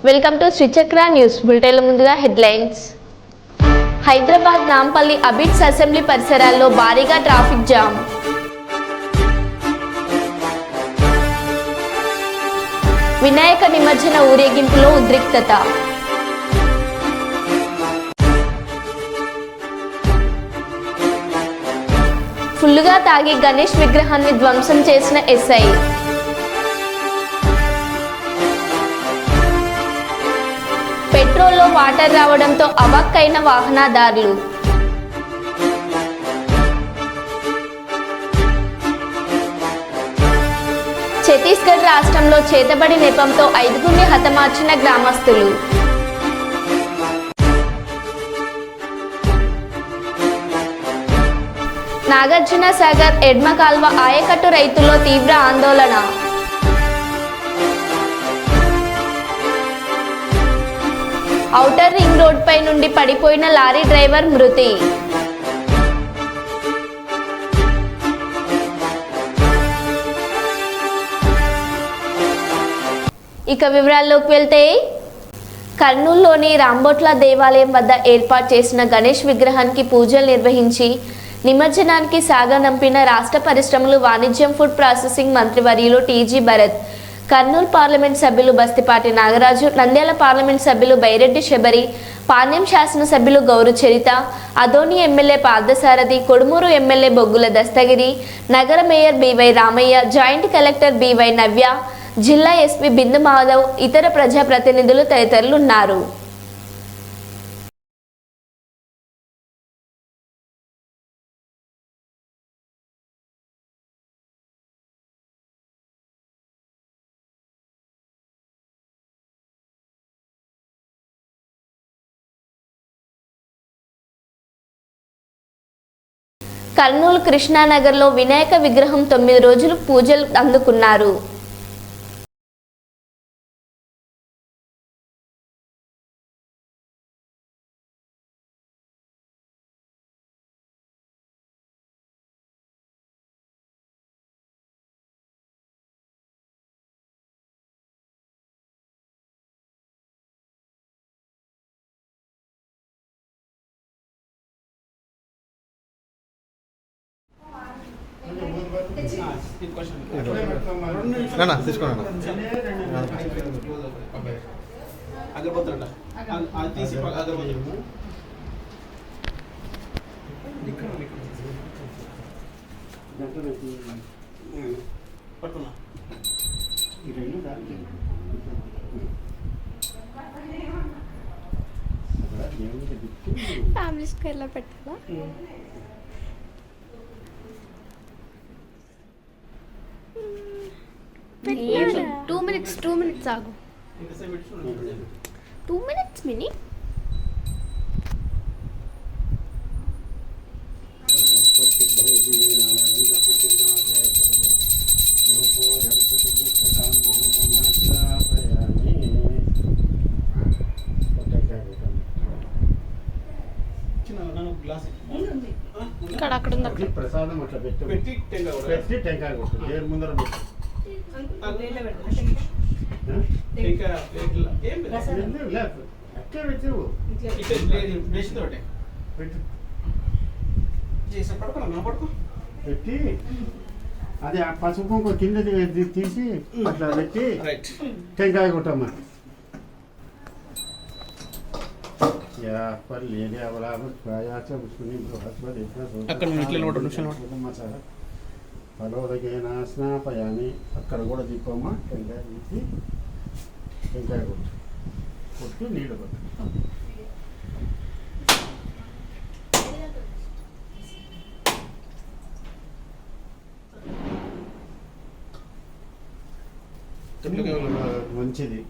Welcome to Sri Chakra news బులెటిన్ల ముందుగా headlines. Hyderabad Nampally Abids assembly పరిసరాల్లో భారీగా ట్రాఫిక్ జామ్. వినాయక నిమజ్జన ఊరేగింపులో ఉద్రిక్తత. ఫుల్లుగా తాగి గణేష్ విగ్రహాన్ని ధ్వంసం చేసిన ఎస్ఐ. పెట్రోల్లో వాటర్ రావడంతో అవాక్కైన వాహనదారులు. ఛత్తీస్గఢ్ రాష్ట్రంలో చేతబడి నెపంతో 5గురిని హతమార్చిన గ్రామస్తులు. నాగార్జున సాగర్ ఎడ్మ కాల్వ ఆయకట్టు రైతుల్లో తీవ్ర ఆందోళన. ఔటర్ రింగ్ రోడ్పై నుండి పడిపోయిన లారీ డ్రైవర్ మృతి. ఇక వివరాల్లోకి వెళ్తే, కర్నూలులోని రాంబొట్ల దేవాలయం వద్ద ఏర్పాటు చేసిన గణేష్ విగ్రహానికి పూజలు నిర్వహించి నిమజ్జనానికి సాగనంపిన రాష్ట్ర పరిశ్రమలు, వాణిజ్యం, ఫుడ్ ప్రాసెసింగ్ మంత్రివర్యులు టీజీ భరత్, కర్నూలు పార్లమెంట్ సభ్యులు బస్తిపాటి నాగరాజు, నంద్యాల పార్లమెంట్ సభ్యులు బైరెడ్డి శబరి, పాణ్యం శాసనసభ్యులు గౌరు చరిత, అదోని ఎమ్మెల్యే పార్థసారథి, కొడుమూరు ఎమ్మెల్యే బొగ్గుల దస్తగిరి, నగర mayor B Y Ramaiah, joint collector B Y Navya, జిల్లా ఎస్పీ బిందు మాధవ్, ఇతర ప్రజాప్రతినిధులు తదితరులు ఉన్నారు. కర్నూలు కృష్ణానగర్లో వినాయక విగ్రహం 9 రోజులు పూజలు అందుకున్నారు. ఫ్యామిలీ స్క్వేర్లో పెట్టాలా? 2 minutes ఆగు. 2 minutes మినీ. అక్కడ ఉంది ప్రసాదం అట్లా పెట్టి టెంకాయ కొట్టు దేవుడి ముందర పెట్టు. పెట్టి అది ఆ పసుపు కింద తీసి అట్లా పెట్టి టెంకాయ కొట్టమ్మా. ఫలోదగైనా స్నాపయామి. అక్కడ కూడా దీపమ్మా టెంకాయ తీసి టెంకాయ కొట్టి నీళ్ళు కొట్టు. మంచిది.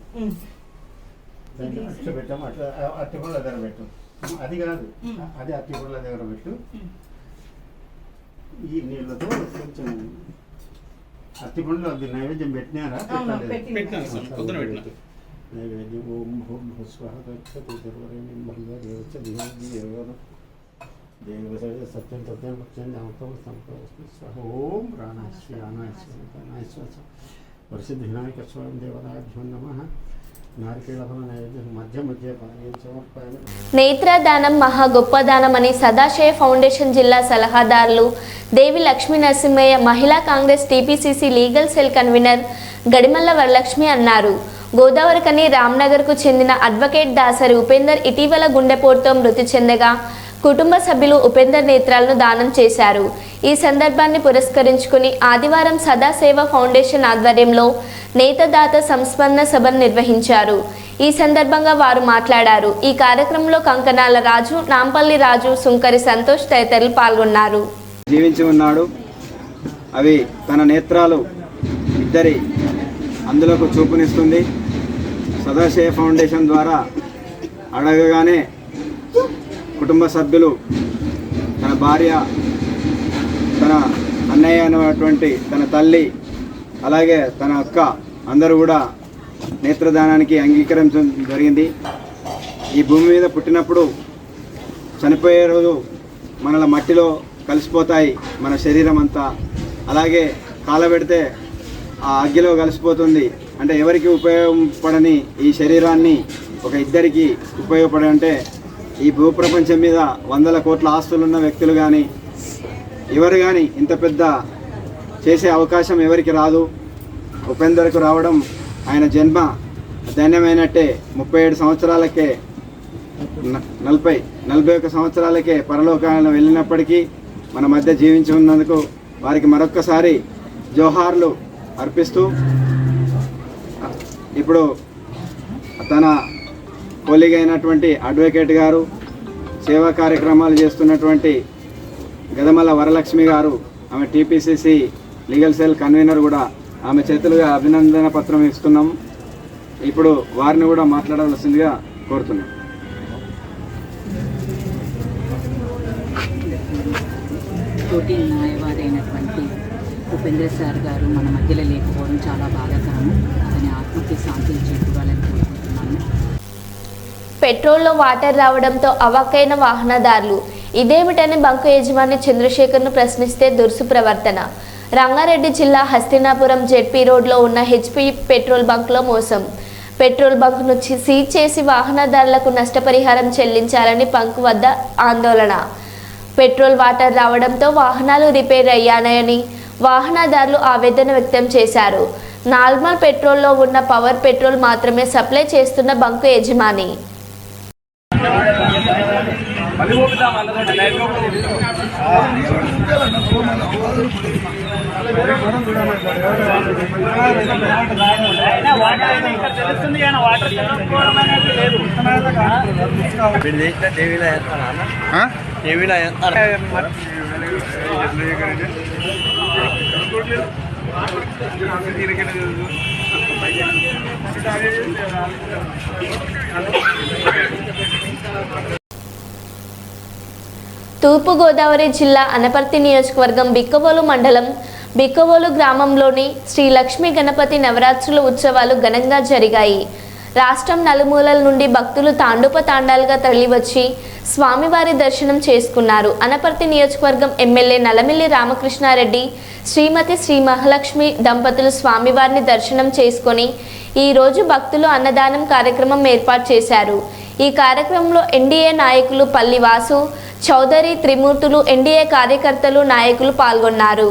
అట్లా పెట్టాము. అట్లా అట్టిపళ్ళ దగ్గర పెట్టు. అది కాదు, అది అట్టిపళ్ళ దగ్గర పెట్టు. ఈ నీళ్ళతో కొంచెం అట్టిపండ్లు అది నైవేద్యం పెట్టినారా? నైవేద్యం ఓం హోం సత్యం సత్యం ఓం ప్రాణాశ్రీ అనాశ్రీ వర్షిద్ధ వినాయక స్వామి దేవతాభ్యో నమః. నేత్రదానం మహా గొప్పదానమని సదాశయ ఫౌండేషన్ జిల్లా సలహాదారులు దేవి Lakshmi Narasimhaiah Mahila Congress TPCC legal cell convener Gadimalla Varalakshmi అన్నారు. గోదావరికని రామ్నగర్కు చెందిన అడ్వకేట్ దాసరి ఉపేందర్ ఇటీవల గుండెపోటుతో మృతి చెందగా కుటుంబ సభ్యులు ఉపేందర్ నేత్రాలను దానం చేశారు. ఈ సందర్భాన్ని పురస్కరించుకుని ఆదివారం సదాసేవ ఫౌండేషన్ ఆధ్వర్యంలో నేతదాత సంస్మరణ సభను నిర్వహించారు. ఈ సందర్భంగా వారు మాట్లాడారు. ఈ కార్యక్రమంలో కంకనాల రాజు, నాంపల్లి రాజు, సుంకరి సంతోష్ తదితరులు పాల్గొన్నారు. జీవించి ఉన్నాడు. అవి తన నేత్రాలు ఇద్దరి అందులోకి చూపునిస్తుంది. సదాశయ ఫౌండేషన్ ద్వారా అడగగానే కుటుంబ సభ్యులు తన భార్య, తన అన్నయ్య అనేటువంటి తన తల్లి, అలాగే తన అక్క అందరూ కూడా నేత్రదానానికి అంగీకరించడం జరిగింది. ఈ భూమి మీద పుట్టినప్పుడు చనిపోయే రోజు మనల మట్టిలో కలిసిపోతాయి మన శరీరం అంతా. అలాగే కాలబెడితే ఆ అగ్గిలో కలిసిపోతుంది. అంటే ఎవరికి ఉపయోగపడని ఈ శరీరాన్ని ఒక ఇద్దరికి ఉపయోగపడంటే ఈ భూప్రపంచం మీద 100 కోట్ల ఆస్తులున్న వ్యక్తులు కానీ ఎవరు కానీ ఇంత పెద్ద చేసే అవకాశం ఎవరికి రాదు. ఉపేందర్కు రావడం ఆయన జన్మ ధన్యమైనట్టే. 37 సంవత్సరాలకే 41 సంవత్సరాలకే పరలోకాలను వెళ్ళినప్పటికీ మన మధ్య జీవించి ఉన్నందుకు వారికి మరొక్కసారి జోహార్లు అర్పిస్తూ, ఇప్పుడు తన కొలీగ్ అయినటువంటి అడ్వకేట్ గారు, సేవా కార్యక్రమాలు చేస్తున్నటువంటి గదమల్ల వరలక్ష్మి గారు, ఆమె టీపీసీసీ లీగల్ సెల్ కన్వీనర్ కూడా, ఆమె చేతులుగా అభినందన పత్రం ఇస్తున్నాము. ఇప్పుడు వారిని కూడా మాట్లాడవలసిందిగా కోరుతున్నాం. తోటి న్యాయవాదైనటువంటి ఉపేందర్ సార్ గారు మన మధ్యలో లేకపోవడం చాలా బాధాకరము. అతని ఆత్మకి శాంతి చేకూరాలని కోరుకుంటున్నాను. పెట్రోల్లో వాటర్ రావడంతో అవాక్కైన వాహనదారులు. ఇదేమిటని బంకు యజమాని చంద్రశేఖర్ను ప్రశ్నిస్తే దురుసు ప్రవర్తన. రంగారెడ్డి జిల్లా హస్తినాపురం జెడ్పీ రోడ్లో ఉన్న హెచ్పీ పెట్రోల్ బంక్లో మోసం. పెట్రోల్ బంక్ను సీజ్ చేసి వాహనదారులకు నష్టపరిహారం చెల్లించాలని బంక్ వద్ద ఆందోళన. పెట్రోల్ వాటర్ రావడంతో వాహనాలు రిపేర్ అయ్యాయని వాహనదారులు ఆవేదన వ్యక్తం చేశారు. నార్మల్ పెట్రోల్లో ఉన్న పవర్ పెట్రోల్ మాత్రమే సప్లై చేస్తున్న బంకు యజమాని. తూర్పుగోదావరి జిల్లా అనపర్తి నియోజకవర్గం బిక్కవోలు మండలం బిక్కవోలు గ్రామంలోని శ్రీ లక్ష్మీ గణపతి నవరాత్రుల ఉత్సవాలు ఘనంగా జరిగాయి. రాష్ట్రం నలుమూలల నుండి భక్తులు తాండూపతాండాలుగా తరలివచ్చి స్వామివారి దర్శనం చేసుకున్నారు. అనపర్తి నియోజకవర్గం ఎమ్మెల్యే నలమిల్లి రామకృష్ణారెడ్డి, శ్రీమతి శ్రీ మహాలక్ష్మి దంపతులు స్వామివారిని దర్శనం చేసుకొని ఈరోజు భక్తులు అన్నదానం కార్యక్రమం ఏర్పాటు చేశారు. ఈ కార్యక్రమంలో ఎన్డీఏ నాయకులు పల్లి వాసు, చౌదరి, త్రిమూర్తులు, ఎన్డీఏ కార్యకర్తలు, నాయకులు పాల్గొన్నారు.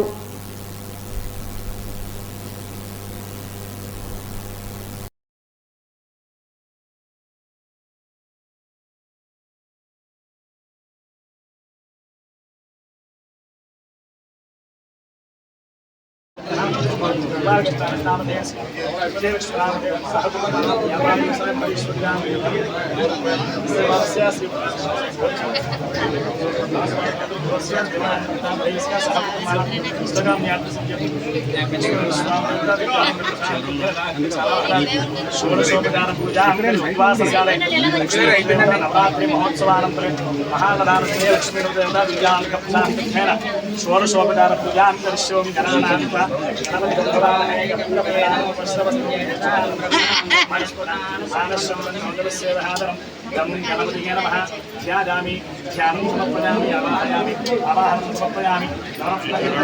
షోడశోపచార పూజాం కరిష్యోమి గణానాం ध्यायामि ध्यानं समर्पयामि आवाहयामि आवाहनं समर्पयामि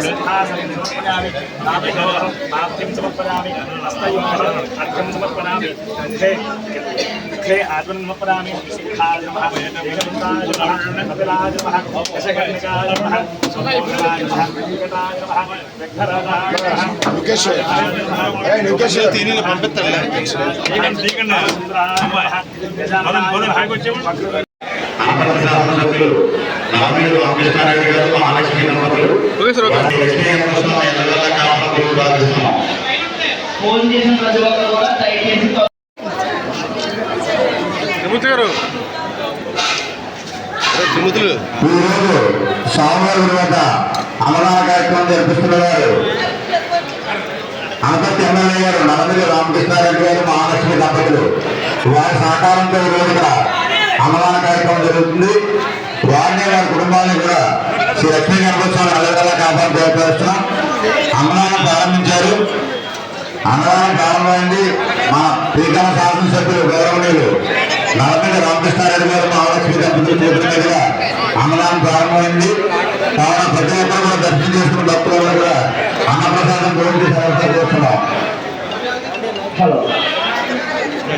सिंहासनं समर्पयामि नाभ्यं समर्पयामि हस्तयोः अर्घ्यं समर्पयामि मुखे आत्मनं समर्पयामि सिंहाय नमः एकदन्ताय नमः कपिलाय नमः दशकर्णिकाय नमः सोमोग्राय नमः वेङ्कटाय नमः विघ्नराजाय नमः తీరిన పంపిస్తారులే శాసనసభ్యులు రామేడు రామకృష్ణారెడ్డి గారు మహాలక్ష్మి దంపతులు ప్రార్థిస్తున్నాం. ఫోన్ చేసిన ప్రతి ఒక్కరు కూడా దయచేసి ఈరోజు స్వామివారి వద్ద అమరావతి కార్యక్రమం జరిపిస్తున్నారు. అనపర్తి ఎమ్మెల్యే గారు నల్లమిల్లి రామకృష్ణారెడ్డి గారు మహాలక్ష్మి దంపతులు వారి సహకారంతో ఈ రోజు ఇక్కడ అమరావతి కార్యక్రమం జరుగుతుంది. వారిని వారి కుటుంబాన్ని కూడా శ్రీ లక్ష్మీ గణపతిని అలగలా కాపాడు ప్రయత్నిస్తున్నాం. అమరావతి ప్రారంభించారు. అమరావతి ప్రారంభమైంది. మా శ్రీకాళ శాసనసభ్యులు గౌరవనీయులు నల్లమిల్లి రామకృష్ణారెడ్డి గారు మహాలక్ష్మి దంపతులు చేతుల మీదుగా అమరావతి ప్రారంభమైంది. కావున ప్రతి ఒక్కరు కూడా దర్శనం చేసుకున్న భక్తులను కూడా అన్నప్రసాదం గురించి చేస్తున్నాం. హలో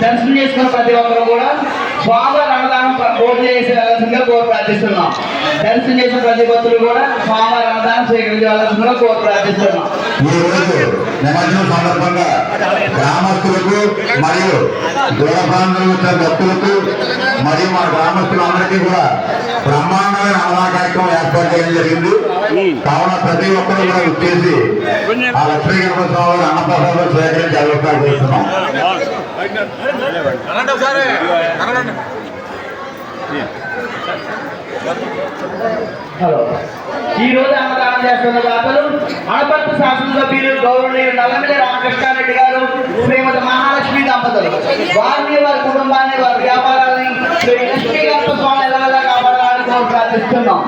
దర్శనం చేసుకున్న ప్రతి ఒక్కరు కూడా స్వామివారి అన్నదానం భోజనం చేసి వెళ్ళాల్సిందిగా కోరి ప్రార్థిస్తున్నాం. దర్శనం చేసిన ప్రతి భక్తులు కూడా స్వామివారి అన్నదానం స్వీకరించి వెళ్ళాల్సిందిగా కోరి ప్రార్థిస్తున్నాం. ఈ రోజు నిమజ్జనం సందర్భంగా గ్రామస్తులకు మరియు దూర ప్రాంతాలకు వచ్చిన భక్తులకు మరియు మా గ్రామస్తులందరికీ కూడా బ్రహ్మాండమైన అన్నదాన కార్యక్రమం ఏర్పాటు చేయడం జరిగింది. కావున ప్రతి ఒక్కరు కూడా వచ్చేసి ఆ లక్ష్మీ గణపతి స్వామి అన్నప్రసాదం స్వీకరించి ఏర్పాటు చేస్తున్నాం. హలో ఈ రోజు అన్నదానం చేస్తున్న దాతలు అనపర్తి శాసనసభ్యులు గౌరవనీయులు నల్లమిల్లి రామకృష్ణారెడ్డి గారు శ్రీమతి మహాలక్ష్మి దంపతులు వారిని వారి కుటుంబాన్ని వారి వ్యాపారాన్ని శ్రీ లక్ష్మీ గణపతి స్వామి ఎల్లవెల్లా కాపాడాలని కోరి ప్రార్థిస్తున్నాం.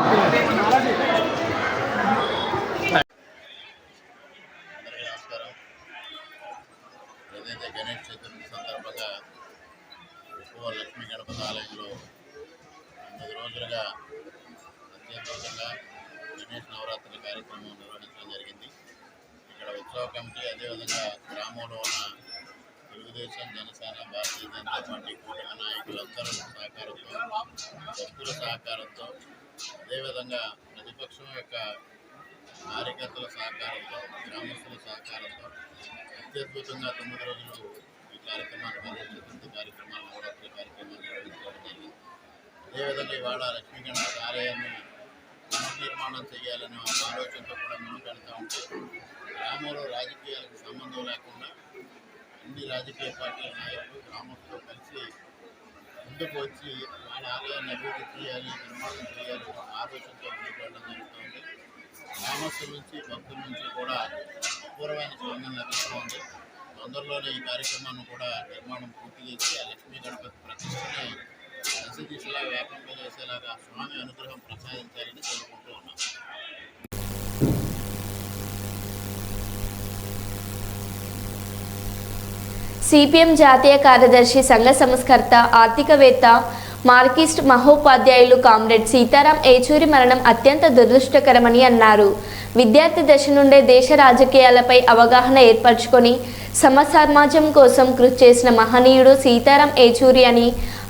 ఏదైతే గణేష్ చతుర్థి సందర్భంగా ఎక్కువ లక్ష్మీ గణపతి ఆలయంలో 9 రోజులుగా అత్యద్భుతంగా గణేష్ నవరాత్రి కార్యక్రమం నిర్వహించడం జరిగింది. ఇక్కడ ఉత్సవ కమిటీ అదేవిధంగా గ్రామంలో ఉన్న తెలుగుదేశం, జనసేన, భారతీయ జనతా పార్టీ కూటమి నాయకులందరూ సహకారంతో, భక్తుల సహకారంతో, అదేవిధంగా ప్రతిపక్షం యొక్క కార్యకర్తల సహకారంతో, గ్రామస్తుల సహకారంతో అత్యద్భుతంగా 9 రోజులు ఈ కార్యక్రమాన్ని గణేష్ చతుర్థి కార్యక్రమాలు, నవరాత్రి కార్యక్రమాలు నిర్వహించడం జరిగింది. అదేవిధంగా ఇవాళ లక్ష్మీ గణపతి ఆలయాన్ని పునర్నిర్మాణం చేయాలనే ఒక ఆలోచనతో కూడా ముందుకు వెళ్తూ ఉంటే గ్రామంలో రాజకీయాలకు సంబంధం లేకుండా అన్ని రాజకీయ పార్టీల నాయకులు గ్రామంతో కలిసి ముందుకు వచ్చి వాళ్ళ ఆలయాన్ని అభివృద్ధి చేయాలి, నిర్మాణం చేయాలి ఒక ఆలోచనతో ముందుకు వెళ్ళడం జరుగుతుంది. గ్రామస్తుల నుంచి, భక్తుల నుంచి కూడా అపూర్వమైన స్పందన లభిస్తూ ఉంది. తొందరలోనే ఈ కార్యక్రమాన్ని కూడా నిర్మాణం పూర్తి చేసి ఆ లక్ష్మీ గణపతి ప్రతిష్టని దశ దిశలా వ్యాపింపజేసేలాగా స్వామి అనుగ్రహం ప్రసాదించాలని కోరుకుంటూ ఉన్నాం. సిపిఎం జాతీయ కార్యదర్శి, సంఘ సంస్కర్త, ఆర్థికవేత్త, మార్కిస్ట్ మహోపాధ్యాయులు కామ్రేడ్ సీతారాం ఏచూరి మరణం అత్యంత దురదృష్టకరమని అన్నారు. విద్యార్థి దశ నుండే దేశ రాజకీయాలపై అవగాహన ఏర్పరచుకొని సమాజం కోసం కృషి చేసిన మహనీయుడు సీతారాం ఏచూరి అని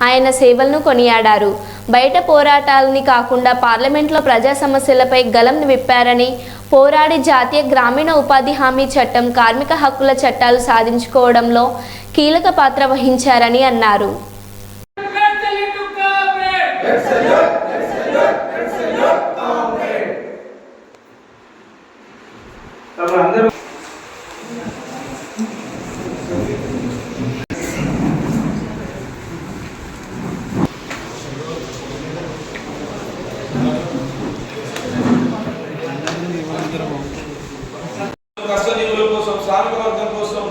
ఆయన సేవలను కొనియాడారు. బయట పోరాటాలని కాకుండా పార్లమెంట్లో ప్రజా సమస్యలపై గలం విప్పారని, పోరాడి జాతీయ గ్రామీణ ఉపాధి హామీ చట్టం, కార్మిక హక్కుల చట్టాలు సాధించుకోవడంలో కీలక పాత్ర వహించారని అన్నారు. కష్టజీవుల కోసం, శ్రామిక వర్గం కోసం,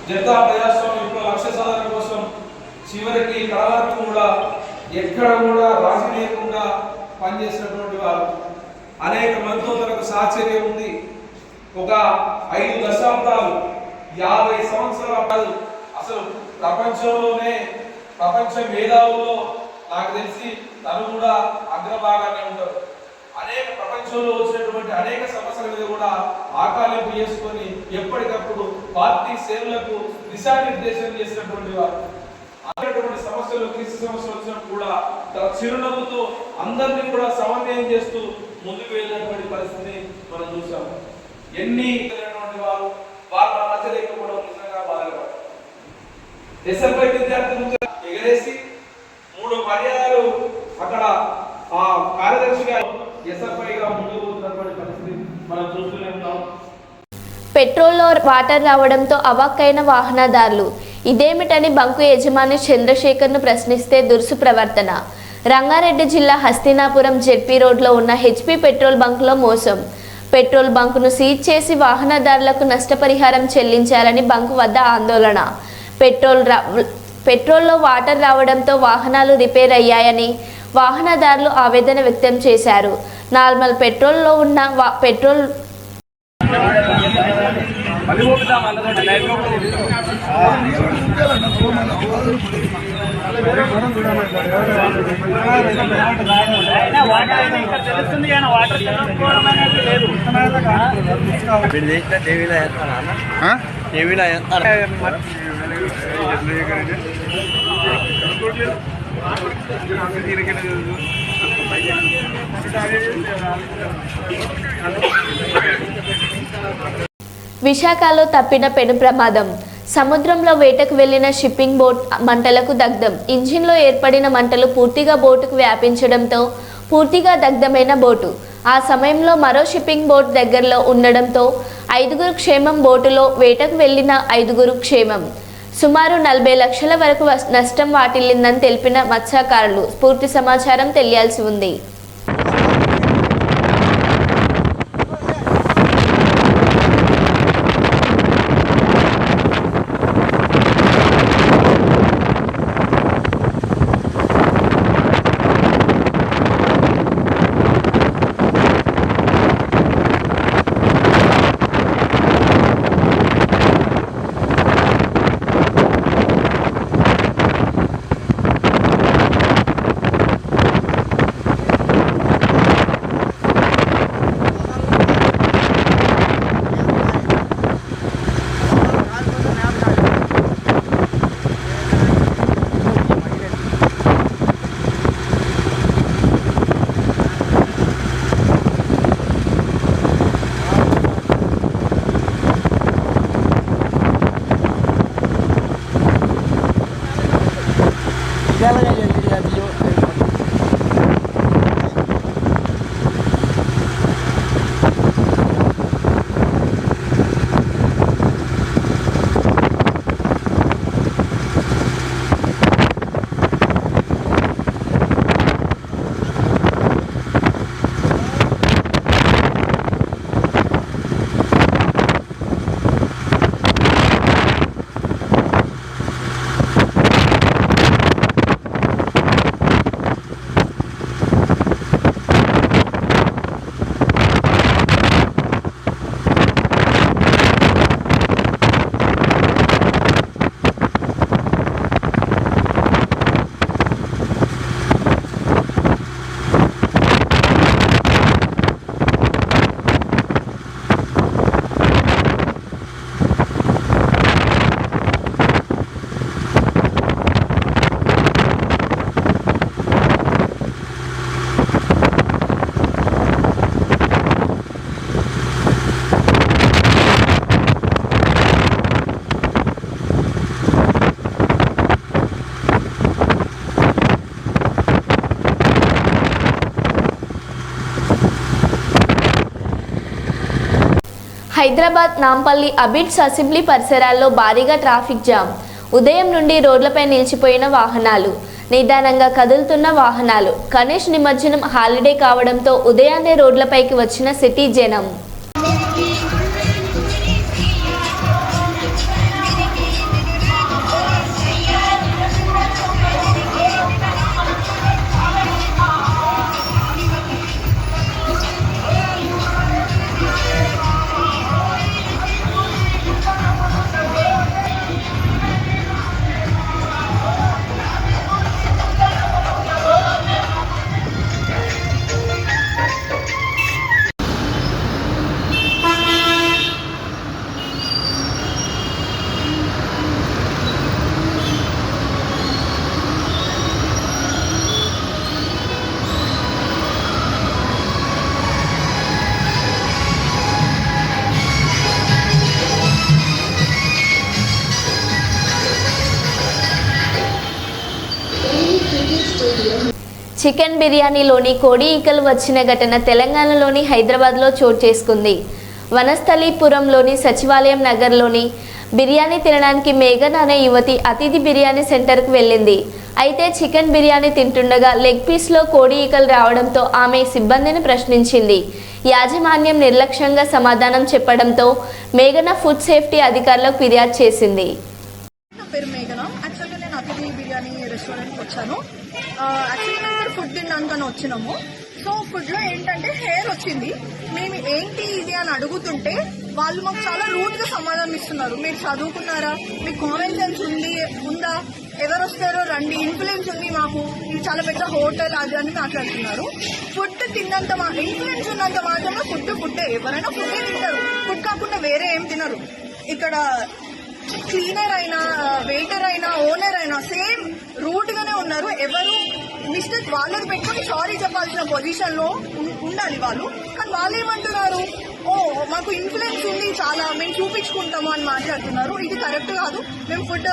జనతా ప్రజాస్వామ్య లక్ష్య సాధన కోసం చివరికి కళలకు కూడా ఎక్కడ కూడా రాజీ లేకుండా పనిచేసినటువంటి వారు. అనేక మందితో తనకు సాహచర్యం ఉంది. ఒక 5 దశాబ్దాలు 50 సంవత్సరాల కాదు అసలు ప్రపంచంలోనే ప్రపంచ మేధావుల్లో నాకు తెలిసి తను కూడా అగ్రభాగానే ఉంటారు. అనేక ప్రపంచంలో వచ్చినటువంటి అనేక సమస్యల మీద కూడా ఆకాలింపు చేసుకొని ఎప్పటికప్పుడు పార్టీ సేవలకు దిశానిర్దేశం చేసినటువంటి వారు. అనేటువంటి సమస్యలు క్రిసి సమస్యలు వచ్చినప్పుడు కూడా చిరునవ్వుతో అందరినీ కూడా సమన్వయం చేస్తూ ముందుకు వెళ్ళినటువంటి పరిస్థితిని మనం చూసాము. ఎన్ని వారు వారు మన మధ్య లేకపోవడం నిజంగా బాధపడారు. ఎస్ఎఫ్ఐ విద్యార్థులు ఎగరేసి 3 పర్యాయాలు అక్కడ ఆ కార్యదర్శిగా ఎస్ఎఫ్ఐగా ముందుకు పోతున్నటువంటి పరిస్థితి మనం చూస్తూనే ఉన్నాం. పెట్రోల్లో వాటర్ రావడంతో అవాక్కైన వాహనదారులు. ఇదేమిటని బంకు యజమాని చంద్రశేఖర్ను ప్రశ్నిస్తే దురుసు ప్రవర్తన. రంగారెడ్డి జిల్లా హస్తినాపురం జెడ్పీ రోడ్లో ఉన్న హెచ్పీ పెట్రోల్ బంకులో మోసం. పెట్రోల్ బంకును సీజ్ చేసి వాహనదారులకు నష్టపరిహారం చెల్లించాలని బంకు వద్ద ఆందోళన. పెట్రోల్లో వాటర్ రావడంతో వాహనాలు రిపేర్ అయ్యాయని వాహనదారులు ఆవేదన వ్యక్తం చేశారు. నార్మల్ పెట్రోల్లో ఉన్న పెట్రోల్ విశాఖలో తప్పిన పెను ప్రమాదం. సముద్రంలో వేటకు వెళ్లిన షిప్పింగ్ బోట్ మంటలకు దగ్ధం. ఇంజిన్లో ఏర్పడిన మంటలు పూర్తిగా బోటుకు వ్యాపించడంతో పూర్తిగా దగ్ధమైన బోటు. ఆ సమయంలో మరో షిప్పింగ్ బోట్ దగ్గరలో ఉండడంతో 5గురు క్షేమం. బోటులో వేటకు వెళ్లిన 5గురు క్షేమం. సుమారు 40 లక్షల వరకు నష్టం వాటిల్లిందని తెలిపిన మత్స్యకారులు. పూర్తి సమాచారం తెలియాల్సి ఉంది. హైదరాబాద్ నాంపల్లి అబిడ్స్ అసెంబ్లీ పరిసరాల్లో భారీగా ట్రాఫిక్ జామ్. ఉదయం నుండి రోడ్లపై నిలిచిపోయిన వాహనాలు, నిదానంగా కదులుతున్న వాహనాలు. గణేష్ నిమజ్జనం హాలిడే కావడంతో ఉదయాన్నే రోడ్లపైకి వచ్చిన సిటీ జనం. చికెన్ బిర్యానీలోని కోడి ఈకలు వచ్చిన ఘటన తెలంగాణలోని హైదరాబాద్లో చోటు చేసుకుంది. వనస్థలీపురంలోని సచివాలయం నగర్లోని బిర్యానీ తినడానికి మేఘన్ అనే యువతి అతిథి బిర్యానీ సెంటర్కు వెళ్ళింది. అయితే చికెన్ బిర్యానీ తింటుండగా లెగ్ పీస్లో కోడి ఈకలు రావడంతో ఆమె సిబ్బందిని ప్రశ్నించింది. యాజమాన్యం నిర్లక్ష్యంగా సమాధానం చెప్పడంతో మేఘన ఫుడ్ సేఫ్టీ అధికారులకు ఫిర్యాదు చేసింది. నా పేరు మేఘన. యాక్చువల్గా నేను అతిథి బిర్యానీ రెస్టారెంట్కి వచ్చాను. యాక్చువల్లీ మేము ఇక్కడ ఫుడ్ తినడానికని వచ్చినాము. సో ఫుడ్లో ఏంటంటే హెయిర్ వచ్చింది. మేము ఏంటి ఇది అని అడుగుతుంటే వాళ్ళు మాకు చాలా రూడ్గా సమాధానం ఇస్తున్నారు. మీరు చదువుకున్నారా, మీకు కామన్ సెన్స్ ఉందా, ఎవరు వస్తారో రండి, ఇన్ఫ్లుయెన్స్ ఉంది మాకు, ఇది చాలా పెద్ద హోటల్ అది అని మాట్లాడుతున్నారు. ఫుడ్ తిన్నంత ఇన్ఫ్లుయెన్స్ ఉన్నంత మాత్రమే ఫుడ్డే. ఎవరైనా ఫుడ్డే తింటారు, ఫుడ్ కాకుండా వేరే ఏం తినరు. ఇక్కడ క్లీనర్ అయినా, వెయిటర్ అయినా, ఓనర్ అయినా సేమ్ రూట్ గానే ఉన్నారు. ఎవరు మిస్టేక్ వాళ్ళని పెట్టుకుని సారీ చెప్పాల్సిన పొజిషన్ లో ఉండాలి వాళ్ళు. కానీ వాళ్ళు ఏమంటున్నారు, ఓ మాకు ఇన్ఫ్లుయెన్స్ ఉంది చాలా, మేము చూపించుకుంటాము అని మాట్లాడుతున్నారు. ఇది కరెక్ట్ కాదు. మేము ఫుడ్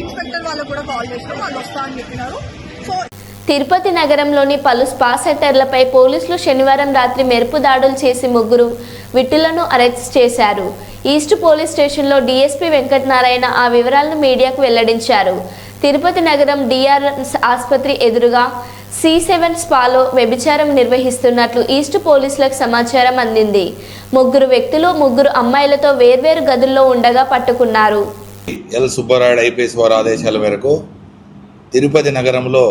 ఇన్స్పెక్టర్ వాళ్ళకు కూడా కాల్ చేస్తాం, వాళ్ళు వస్తా అని చెప్పినారు. సో తిరుపతి నగరంలోని పలు స్పా సెంటర్లపై పోలీసులు శనివారం రాత్రి మెరుపు దాడులు చేసి ముగ్గురు విట్టులను అరెస్ట్ చేశారు. ఈస్ట్ పోలీస్ స్టేషన్లో డీఎస్పీ వెంకటనారాయణ ఆ వివరాలను మీడియాకు వెల్లడించారు. తిరుపతి నగరం డిఆర్ఎస్ ఆసుపత్రి ఎదురుగా C7 స్పాలో వ్యభిచారం నిర్వహిస్తున్నట్లు ఈస్ట్ పోలీసులకు సమాచారం అందింది. ముగ్గురు వ్యక్తులు ముగ్గురు అమ్మాయిలతో వేర్వేరు గదుల్లో ఉండగా పట్టుకున్నారు. ఎల్ సుబ్బారాయుడు ఐపీఎస్ వారి ఆదేశాల మేరకు తిరుపతి నగరంలో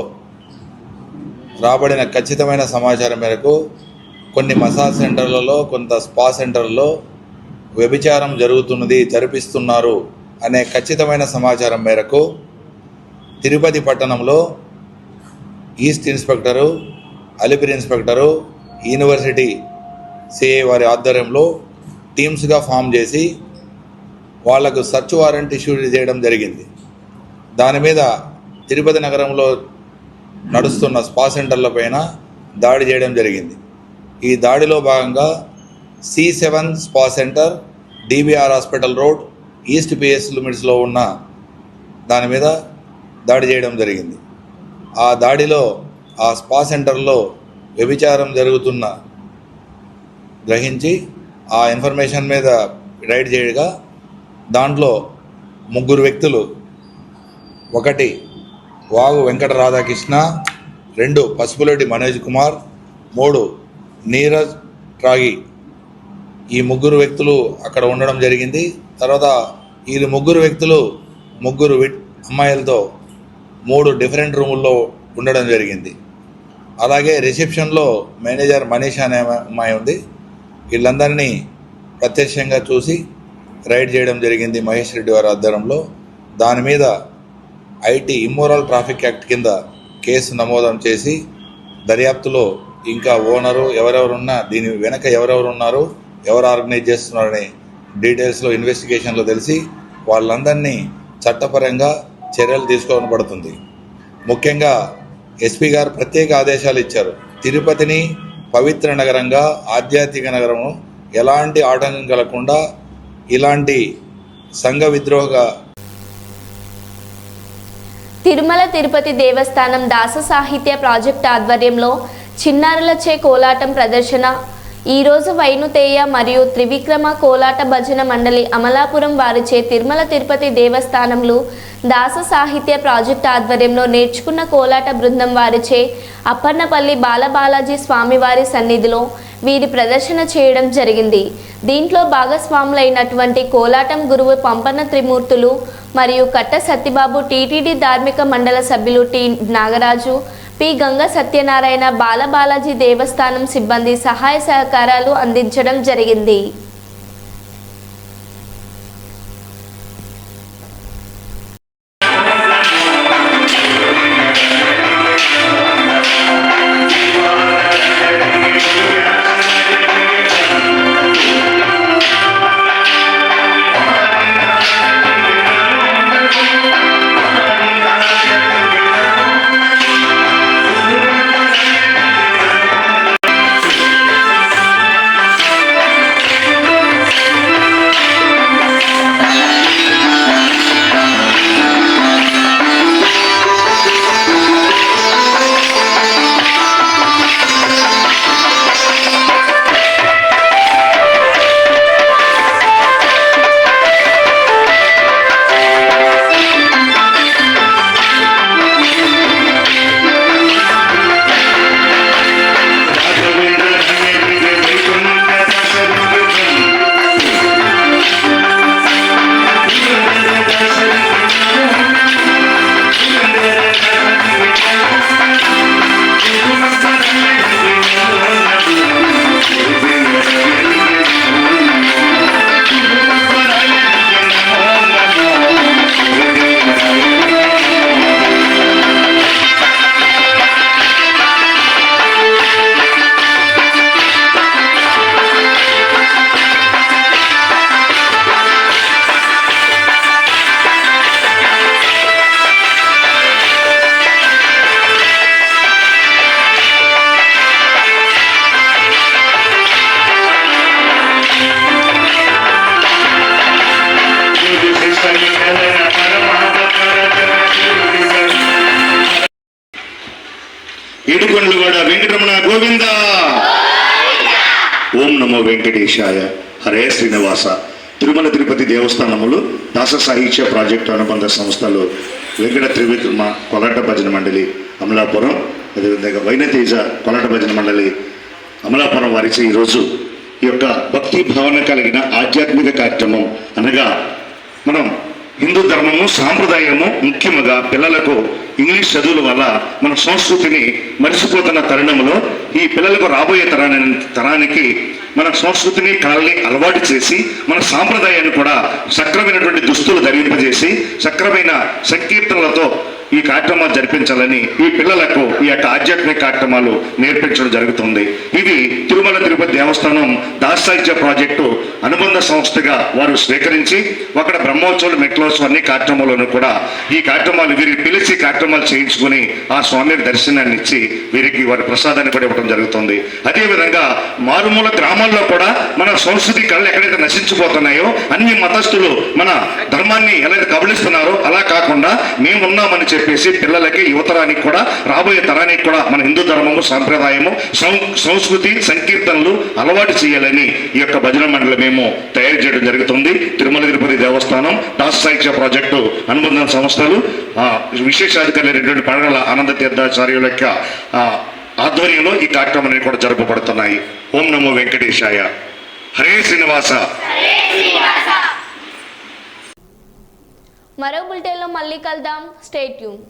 రాబడిన ఖచ్చితమైన సమాచారం మేరకు కొన్ని మసాజ్ సెంటర్లలో, కొంత స్పా సెంటర్లలో వ్యభిచారం జరుగుతున్నది, జరిపిస్తున్నారు అనే ఖచ్చితమైన సమాచారం మేరకు తిరుపతి పట్టణంలో east inspector, Alipiri inspector, university CI వారి ఆధ్వర్యంలో టీమ్స్గా ఫామ్ చేసి వాళ్లకు సర్చ్ వారెంట్ ఇష్యూ చేయడం జరిగింది. దాని మీద తిరుపతి నగరంలో నడుస్తున్న స్పా సెంటర్ల పైన దాడి చేయడం జరిగింది. ఈ దాడిలో భాగంగా C7 spa centre, DBR hospital road, east PS లిమిట్స్లో ఉన్న దాని మీద దాడి చేయడం జరిగింది. ఆ దాడిలో ఆ స్పా సెంటర్లో వ్యభిచారం జరుగుతున్న గ్రహించి ఆ ఇన్ఫర్మేషన్ మీద రైడ్ చేయగా దాంట్లో ముగ్గురు వ్యక్తులు, ఒకటి వాగు వెంకట రాధాకృష్ణ, 2 పసుపులేటి మనోజ్ కుమార్, 3 నీరజ్ ట్రాగి, ఈ ముగ్గురు వ్యక్తులు అక్కడ ఉండడం జరిగింది. తర్వాత ఈ ముగ్గురు వ్యక్తులు ముగ్గురు అమ్మాయిలతో 3 డిఫరెంట్ రూముల్లో ఉండడం జరిగింది. అలాగే రిసెప్షన్లో మేనేజర్ మనీష్ అనే అమ్మాయి ఉంది. వీళ్ళందరినీ ప్రత్యక్షంగా చూసి రైడ్ చేయడం జరిగింది మహేష్ రెడ్డి వారి ఆధ్వర్యంలో. దాని మీద ఐటీ ఇమ్మోరల్ ట్రాఫిక్ యాక్ట్ కింద కేసు నమోదం చేసి దర్యాప్తులో ఇంకా ఓనరు ఎవరెవరున్నా, దీని వెనక ఎవరెవరు ఉన్నారు, ఎవరు ఆర్గనైజ్ చేస్తున్నారనే డీటెయిల్స్లో ఇన్వెస్టిగేషన్లో తెలిసి వాళ్ళందరినీ చట్టపరంగా చర్యలు తీసుకోబడుతుంది. ముఖ్యంగా ఎస్పీ గారు ప్రత్యేక ఆదేశాలు ఇచ్చారు. తిరుపతిని పవిత్ర నగరంగా, ఆధ్యాత్మిక నగరము ఎలాంటి ఆటంకం కలగకుండా ఇలాంటి సంఘ విద్రోహ తిరుమల తిరుపతి దేవస్థానం దాస సాహిత్య ప్రాజెక్ట్ ఆధ్వర్యంలో చిన్నారులచే కోలాటం ప్రదర్శన ఈరోజు వైనుతేయ మరియు త్రివిక్రమ కోలాట భజన మండలి అమలాపురం వారిచే తిరుమల తిరుపతి దేవస్థానంలో దాస సాహిత్య ప్రాజెక్ట్ ఆధ్వర్యంలో నేర్చుకున్న కోలాట బృందం వారిచే అప్పన్నపల్లి బాలబాలాజీ స్వామివారి సన్నిధిలో వీరి ప్రదర్శన చేయడం జరిగింది. దీంట్లో భాగస్వాములైనటువంటి కోలాటం గురువు పంపన త్రిమూర్తులు మరియు కట్ట సత్యబాబు, టీటీడీ ధార్మిక మండల సభ్యులు టి నాగరాజు, పి గంగ సత్యనారాయణ, బాలబాలాజీ దేవస్థానం సిబ్బంది సహాయ సహకారాలు అందించడం జరిగింది. ఏడుకొండలవాడ వెంకటరమణ గోవింద. ఓం నమో వెంకటేశాయ. హరే శ్రీనివాస. తిరుమల తిరుపతి దేవస్థానములు దాస సాహిత్య ప్రాజెక్టు అనుబంధ సంస్థలు వెంకట త్రివిక్రమ కొలాట భజన మండలి అమలాపురం, అదేవిధంగా వైనతేజ కొలాట భజన మండలి అమలాపురం వారిచే ఈరోజు ఈ యొక్క భక్తి భావన కలిగిన ఆధ్యాత్మిక కార్యక్రమం అనగా మనం హిందూ ధర్మము సాంప్రదాయము ముఖ్యముగా పిల్లలకు ఇంగ్లీష్ చదువుల వల్ల మన సంస్కృతిని మరిచిపోతున్న తరుణంలో ఈ పిల్లలకు రాబోయే తరానికి మన సంస్కృతిని కళల్ని అలవాటు చేసి మన సాంప్రదాయాన్ని కూడా సక్రమైనటువంటి దుస్తులు ధరింపజేసి సక్రమైన సంకీర్తనలతో ఈ కార్యక్రమాలు జరిపించాలని ఈ పిల్లలకు ఈ యొక్క ఆధ్యాత్మిక కార్యక్రమాలు నేర్పించడం జరుగుతుంది. ఇది తిరుమల తిరుపతి దేవస్థానం దాసాహిత్య ప్రాజెక్టు అనుబంధ సంస్థగా వారు స్వీకరించి అక్కడ బ్రహ్మోత్సవాలు మెట్లోత్సవం అన్ని కార్యక్రమాలను కూడా ఈ కార్యక్రమాలు వీరికి పిలిచి కార్యక్రమాలు చేయించుకుని ఆ స్వామి దర్శనాన్ని ఇచ్చి వీరికి వారి ప్రసాదాన్ని కూడా ఇవ్వడం జరుగుతుంది. అదేవిధంగా మారుమూల గ్రామాల్లో కూడా మన సంస్కృతి కళలు ఎక్కడైతే నశించిపోతున్నాయో అన్ని మతస్థులు మన ధర్మాన్ని ఎలా కబళిస్తున్నారో అలా కాకుండా మేమున్నామని చెప్పేసి పిల్లలకి యువతరానికి కూడా రాబోయే తరానికి కూడా మన హిందూ ధర్మము సాంప్రదాయము సంస్కృతి సంకీర్తనలు అలవాటు చేయాలని ఈ యొక్క భజన మండలి మేము తయారు చేయడం జరుగుతుంది. తిరుమల తిరుపతి దేవస్థానం దాస సాహిత్య ప్రాజెక్టు అనుబంధ సంస్థలు విశేషాధికారులు పడగల ఆనంద తీర్థాచార్యుల యొక్క ఆధ్వర్యంలో ఈ కార్యక్రమాన్ని కూడా జరుపబడుతున్నాయి. ఓం నమో వెంకటేశాయ. హరే శ్రీనివాస. మరో బులెటిన్లో మళ్ళీ కలుద్దాం. Stay tune.